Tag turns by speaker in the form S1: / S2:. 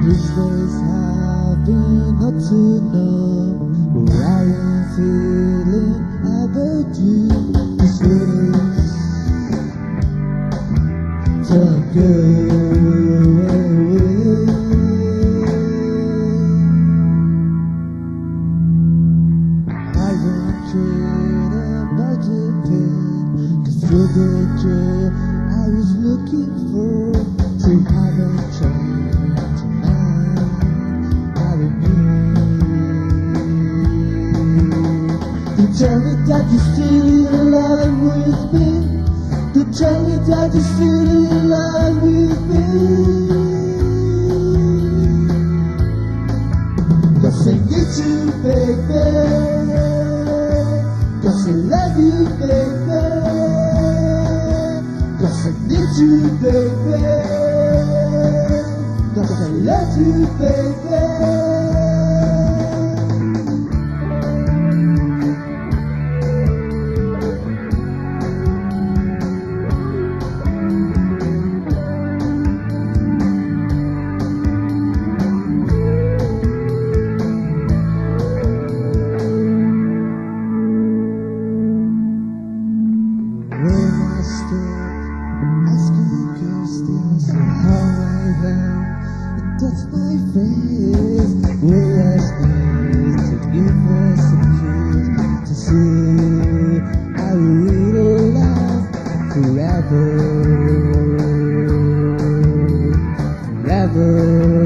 S1: These days have been up to now, but I am feeling about you. These feelings don't go away. I won't trade about the pain, 'cause you're the joy I was looking for. So I don't try tell me that you're still in love with me. Don't tell me that you're still in love with me. 'Cause I need you, baby. 'Cause I love you, baby. 'Cause I need you, baby. 'Cause I love you, baby. Asking questions of how I am, and that's my face. We ask me to give us a kiss, to say I will love forever, forever.